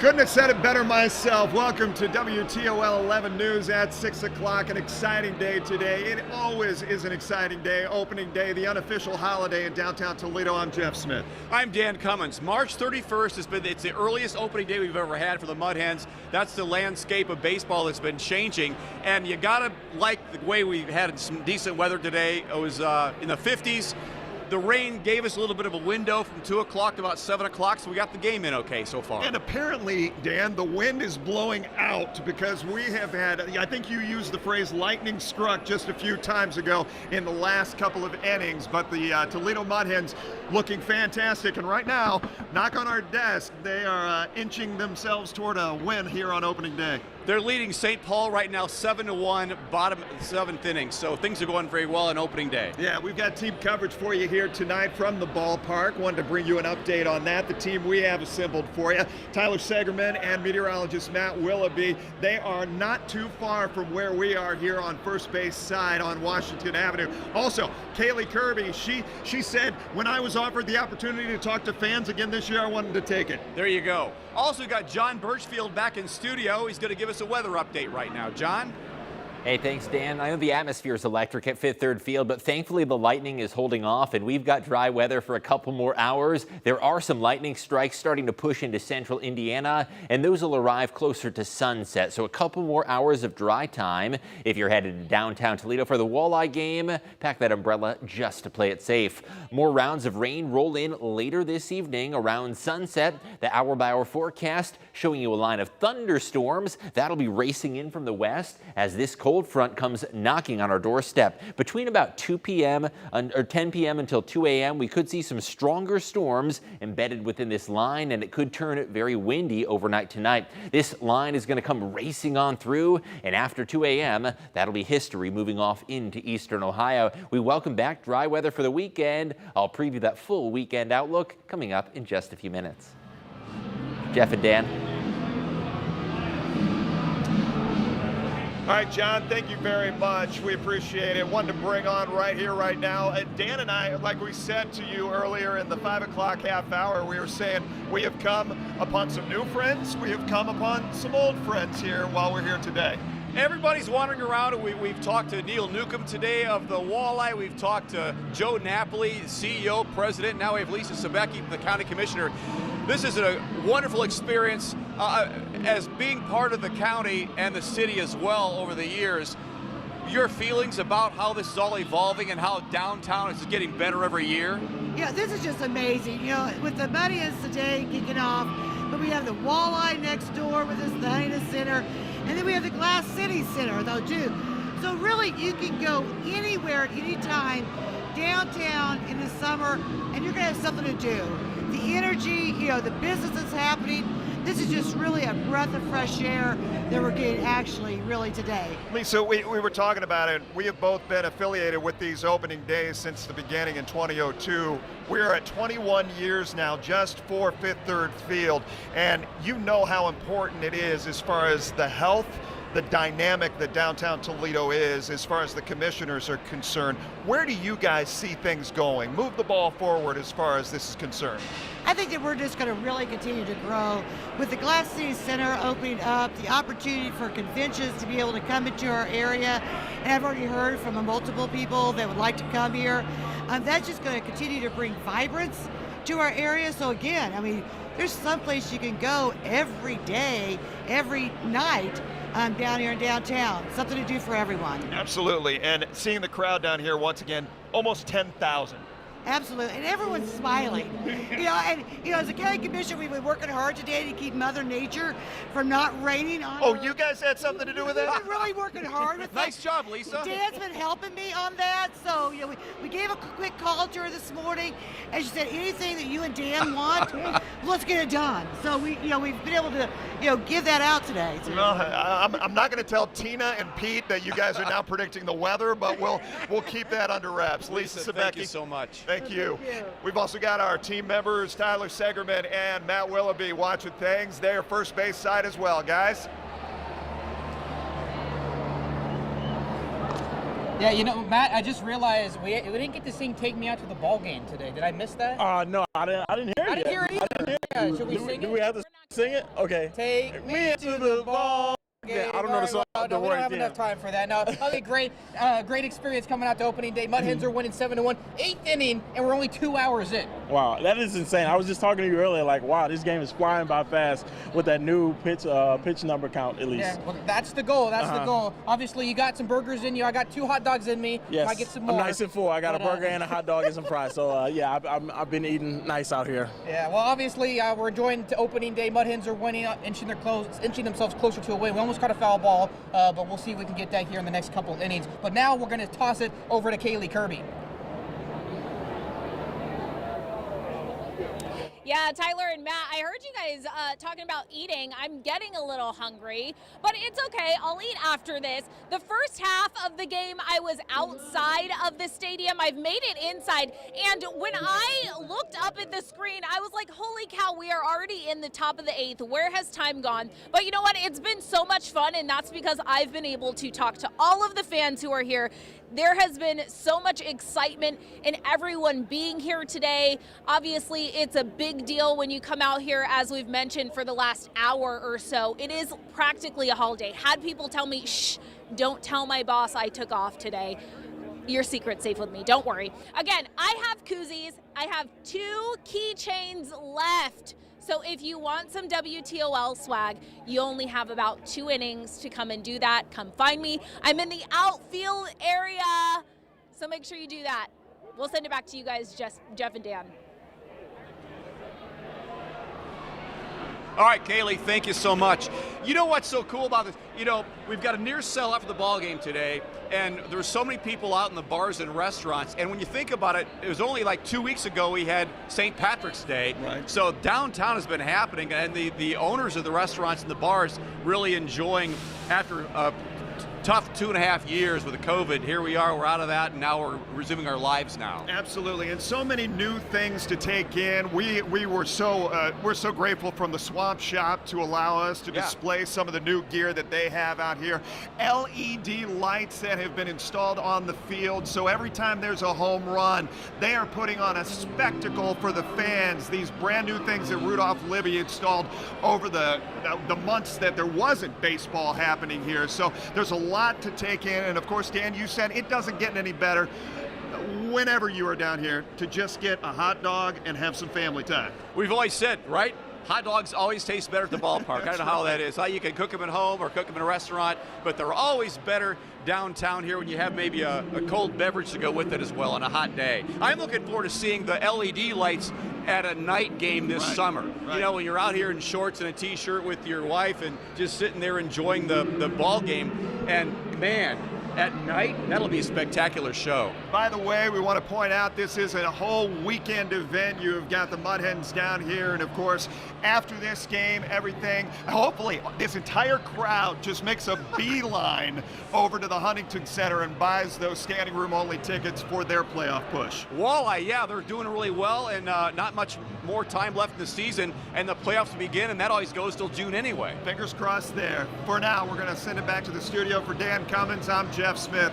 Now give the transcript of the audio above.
Couldn't have said it better myself. Welcome to WTOL 11 News at 6 o'clock. An exciting day today. It always is an exciting day. Opening day, the unofficial holiday in downtown Toledo. I'm Jeff Smith. I'm Dan Cummins. March 31st it's the earliest opening day we've ever had for the Mud Hens. That's the landscape of baseball that's been changing. And you gotta like the way we had some decent weather today. It was in the 50s. The rain gave us a little bit of a window from 2 o'clock to about 7 o'clock, so we got the game in okay so far. And apparently, Dan, the wind is blowing out because we have had, I think you used the phrase lightning struck just a few times ago in the last couple of innings, but the Toledo Mud Hens looking fantastic. And right now, knock on our desk, they are inching themselves toward a win here on opening day. They're leading St. Paul right now 7-1, bottom of the 7th inning. So things are going very well on opening day. Yeah, we've got team coverage for you here tonight from the ballpark. Wanted to bring you an update on that. The team we have assembled for you, Tyler Segerman and meteorologist Matt Willoughby. They are not too far from where we are here on first base side on Washington Avenue. Also, Kaylee Kirby, she said, when I was offered the opportunity to talk to fans again this year, I wanted to take it. There you go. Also got John Birchfield back in studio. He's going to give us a weather update right now. John? Hey, thanks, Dan. I know the atmosphere is electric at Fifth Third Field, but thankfully the lightning is holding off, and we've got dry weather for a couple more hours. There are some lightning strikes starting to push into central Indiana, and those will arrive closer to sunset. So a couple more hours of dry time. If you're headed to downtown Toledo for the walleye game, pack that umbrella just to play it safe. More rounds of rain roll in later this evening around sunset. The hour-by-hour forecast showing you a line of thunderstorms. That'll be racing in from the west as this cold front comes knocking on our doorstep. Between about 2 p.m. or 10 p.m. until 2 a.m., we could see some stronger storms embedded within this line, and it could turn very windy overnight tonight. This line is going to come racing on through, and after 2 a.m., that'll be history moving off into eastern Ohio. We welcome back dry weather for the weekend. I'll preview that full weekend outlook coming up in just a few minutes. Jeff and Dan. All right, John, thank you very much. We appreciate it. Wanted to bring on right here, right now. Dan and I, like we said to you earlier in the 5 o'clock half hour, we were saying we have come upon some new friends. We have come upon some old friends here while we're here today. Everybody's wandering around. We've talked to Neil Newcomb today of the Walleye. We've talked to Joe Napoli, CEO, president. Now we have Lisa Sebecki, the county commissioner. This is a wonderful experience as being part of the county and the city as well over the years. Your feelings about how this is all evolving and how downtown is getting better every year? Yeah, this is just amazing. You know, with the Mud Hens today kicking off, but we have the Walleye next door with this the Hyenas Center, and then we have the Glass City Center though too. So really, you can go anywhere at any time downtown in the summer, and you're gonna have something to do. The energy, you know, the business that's happening. This is just really a breath of fresh air that we're getting actually really today. Lisa, we were talking about it. We have both been affiliated with these opening days since the beginning in 2002. We are at 21 years now just for Fifth Third Field, and you know how important it is as far as the health, the dynamic that downtown Toledo is as far as the commissioners are concerned. Where do you guys see things going? Move the ball forward as far as this is concerned. I think that we're just going to really continue to grow with the Glass City Center opening up, the opportunity for conventions to be able to come into our area. And I've already heard from multiple people that would like to come here. That's just going to continue to bring vibrance to our area. So again, I mean, there's someplace you can go every day, every night down here in downtown. Something to do for everyone. Absolutely, and seeing the crowd down here once again, almost 10,000. Absolutely, and everyone's smiling. As a county commissioner, we've been working hard today to keep Mother Nature from not raining on Oh, us. you guys had something to do with that? We've been really working hard with that. Nice job, Lisa. Dan's been helping me on that, so we gave a quick call to her this morning, and she said anything that you and Dan want, let's get it done. So we've been able to give that out today. So. Well, I'm not going to tell Tina and Pete that you guys are now predicting the weather, but we'll keep that under wraps. Lisa Sebecki, thank you so much. Thank you. We've also got our team members, Tyler Segerman and Matt Willoughby, watching things. They're first base side as well, guys. Yeah, Matt, I just realized we didn't get to sing "Take Me Out to the Ball Game" today. Did I miss that? No, I didn't hear it. I didn't hear it either. Yeah, should we sing it? Do we have to Sing it? Okay. Take me to the ball. Yeah, I don't know the song. No, we don't have enough time for that. No, okay, great experience coming out to opening day. Mud Hens are winning 7-1, 8th inning, and we're only 2 hours in. Wow, that is insane. I was just talking to you earlier, like, wow, this game is flying by fast with that new pitch number count, at least. Yeah, well, that's the goal. That's the goal. Obviously, you got some burgers in you. I got 2 hot dogs in me. Yes, Might get some more. I'm nice and full. I got a burger and a hot dog and some fries. So, yeah, I've been eating nice out here. Yeah, well, obviously, we're enjoying the opening day. Mud Hens are winning, inching themselves closer to a win. We almost caught a foul ball, but we'll see if we can get that here in the next couple of innings. But now we're going to toss it over to Kaylee Kirby. Yeah, Tyler and Matt, I heard you guys talking about eating. I'm getting a little hungry, but it's okay. I'll eat after this. The first half of the game, I was outside of the stadium. I've made it inside, and when I looked up at the screen, I was like, holy cow, we are already in the top of the 8th. Where has time gone? But you know what? It's been so much fun, and that's because I've been able to talk to all of the fans who are here. There has been so much excitement in everyone being here today. Obviously, it's a big deal when you come out here, as we've mentioned, for the last hour or so. It is practically a holiday. Had people tell me, shh, don't tell my boss I took off today. Your secret's safe with me, don't worry. Again, I have koozies. I have 2 keychains left. So if you want some WTOL swag, you only have about 2 innings to come and do that. Come find me. I'm in the outfield area, so make sure you do that. We'll send it back to you guys, Jeff and Dan. All right, Kaylee, thank you so much. You know what's so cool about this? You know, we've got a near sellout for the ball game today, and there's so many people out in the bars and restaurants. And when you think about it, it was only like 2 weeks ago we had St. Patrick's Day. Right. So downtown has been happening, and the owners of the restaurants and the bars really enjoying, after a tough 2.5 years with the COVID. Here we are, we're out of that, and now we're resuming our lives now. Absolutely, and so many new things to take in. We're so grateful from the Swamp Shop to allow us to display some of the new gear that they have out here. LED lights that have been installed on the field, so every time there's a home run, they are putting on a spectacle for the fans. These brand new things that Rudolph Libby installed over the months that there wasn't baseball happening here. So there's a lot to take in, and of course, Dan, you said it doesn't get any better whenever you are down here to just get a hot dog and have some family time. We've always said, right? Hot dogs always taste better at the ballpark. I don't know how that is. How you can cook them at home or cook them in a restaurant, but they're always better downtown here when you have maybe a cold beverage to go with it as well on a hot day. I'm looking forward to seeing the LED lights at a night game this summer. Right. You know, when you're out here in shorts and a t-shirt with your wife and just sitting there enjoying the ball game, and man, at night, that'll be a spectacular show. By the way, we want to point out this is a whole weekend event. You've got the Mud Hens down here, and of course, after this game, everything, hopefully this entire crowd just makes a beeline over to the Huntington Center and buys those standing room only tickets for their playoff push. Walleye, yeah, they're doing really well, and not much more time left in the season, and the playoffs begin, and that always goes till June anyway. Fingers crossed there. For now, we're going to send it back to the studio. For Dan Cummins, I'm Jeff Smith.